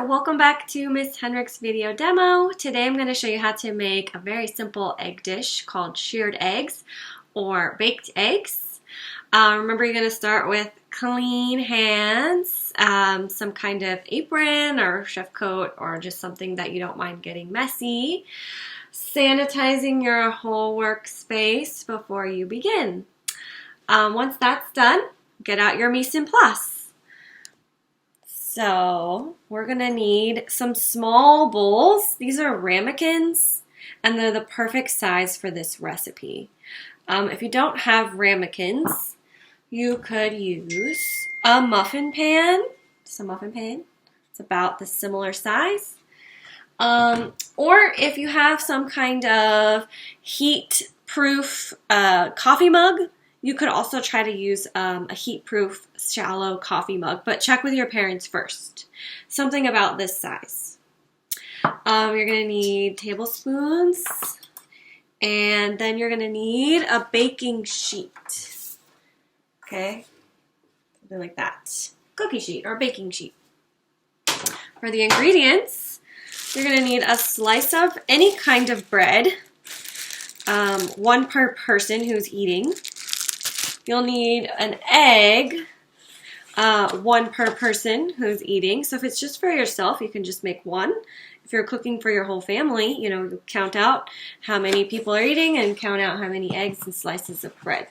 welcome back to Miss Henrik's video demo. Today I'm going to show you how to make a very simple egg dish called shirred eggs or baked eggs. Remember, you're going to start with clean hands, some kind of apron or chef coat or just something that you don't mind getting messy. Sanitizing your whole workspace before you begin. Once that's done, get out your mise en place. So we're gonna need some small bowls. These are ramekins and they're the perfect size for this recipe. If you don't have ramekins, you could use a muffin pan. Just a muffin pan. It's about the similar size. Or if you have some kind of heat-proof coffee mug, you could also try to use a heat-proof shallow coffee mug, but check with your parents first. Something about this size. You're going to need tablespoons, and then you're going to need a baking sheet. Okay? Something like that. Cookie sheet or baking sheet. For the ingredients, you're going to need a slice of any kind of bread, one per person who's eating. You'll need an egg, one per person who's eating. So if it's just for yourself, you can just make one. If you're cooking for your whole family, you count out how many people are eating and count out how many eggs and slices of bread.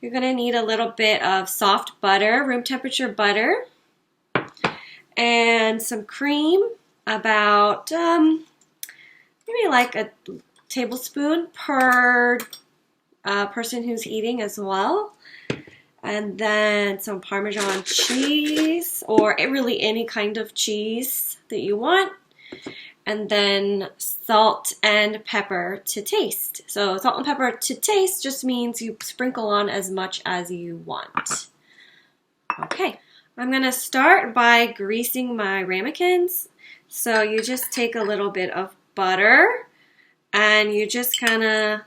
You're going to need a little bit of soft butter, room temperature butter, and some cream, about maybe like a tablespoon per person who's eating as well. And then some Parmesan cheese, or really any kind of cheese that you want. And then salt and pepper to taste. So salt and pepper to taste just means you sprinkle on as much as you want. Okay, I'm gonna start by greasing my ramekins. So you just take a little bit of butter and you just kind of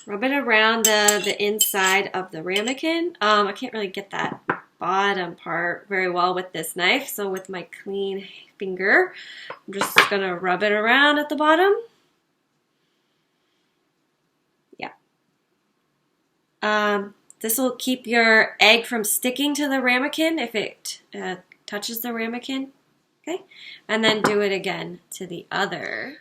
rub it around the inside of the ramekin. I can't really get that bottom part very well with this knife, so with my clean finger, I'm just gonna rub it around at the bottom. Yeah. This will keep your egg from sticking to the ramekin if it touches the ramekin. Okay, and then do it again to the other.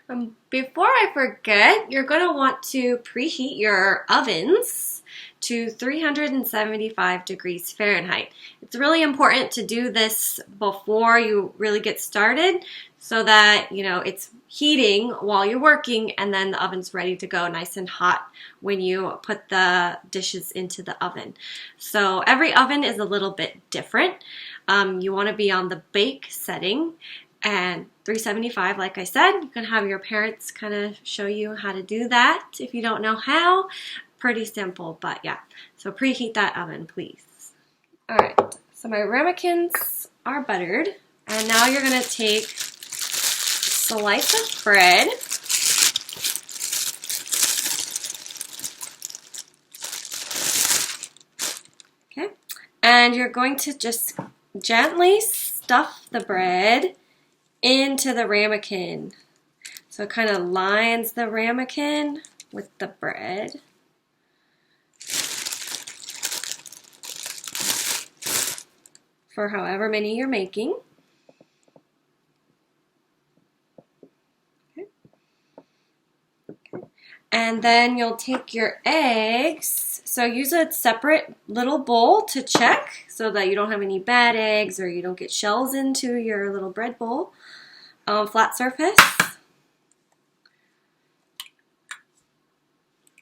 Before I forget, you're going to want to preheat your ovens to 375 degrees Fahrenheit. It's really important to do this before you really get started so that, it's heating while you're working and then the oven's ready to go nice and hot when you put the dishes into the oven. So every oven is a little bit different. You want to be on the bake setting, and 375, like I said. You can have your parents kind of show you how to do that if you don't know how. Pretty simple, but yeah. So preheat that oven, please. All right, so my ramekins are buttered, and now you're going to take a slice of bread. Okay, and you're going to just gently stuff the bread into the ramekin. So it kind of lines the ramekin with the bread. For however many you're making. Okay. Okay. And then you'll take your eggs. So use a separate little bowl to check so that you don't have any bad eggs or you don't get shells into your little bread bowl. Flat surface.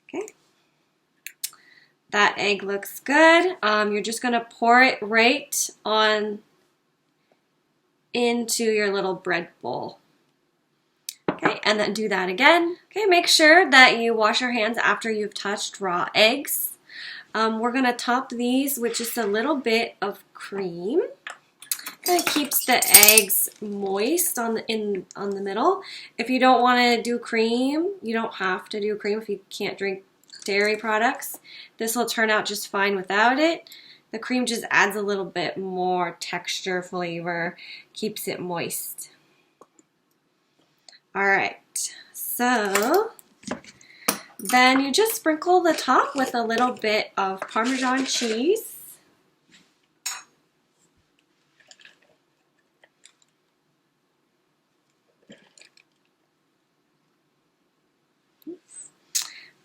Okay. That egg looks good. You're just going to pour it right on into your little bread bowl. Okay, and then do that again. Okay, make sure that you wash your hands after you've touched raw eggs. We're going to top these with just a little bit of cream. It keeps the eggs moist on the middle. If you don't want to do cream, you don't have to do cream if you can't drink dairy products. This will turn out just fine without it. The cream just adds a little bit more texture, flavor, keeps it moist. All right, so then you just sprinkle the top with a little bit of Parmesan cheese.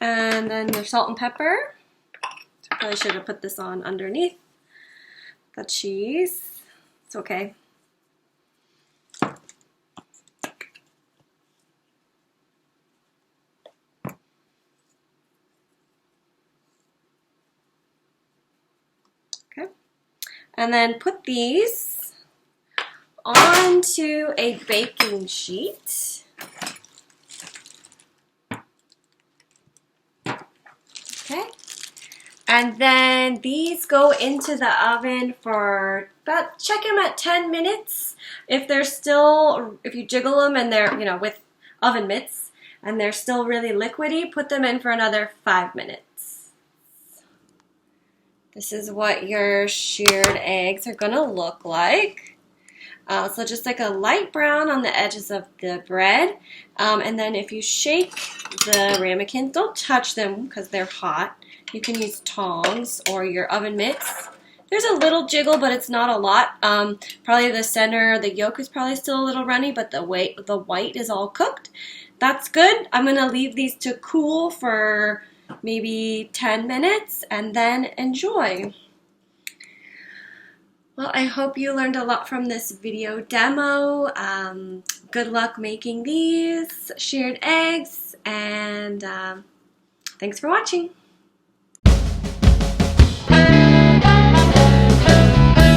And then the salt and pepper. Probably should have put this on underneath the cheese. It's okay. Okay. And then put these onto a baking sheet. Okay. And then these go into the oven for about, check them at 10 minutes. If they're still, if you jiggle them and they're, with oven mitts, and they're still really liquidy, put them in for another 5 minutes. This is what your shirred eggs are gonna look like. So just like a light brown on the edges of the bread. And then if you shake the ramekins, don't touch them because they're hot. You can use tongs or your oven mitts. There's a little jiggle, but it's not a lot. Probably the center, the yolk is probably still a little runny, but the white is all cooked. That's good. I'm gonna leave these to cool for maybe 10 minutes and then enjoy. Well, I hope you learned a lot from this video demo. Good luck making these shirred eggs, and thanks for watching.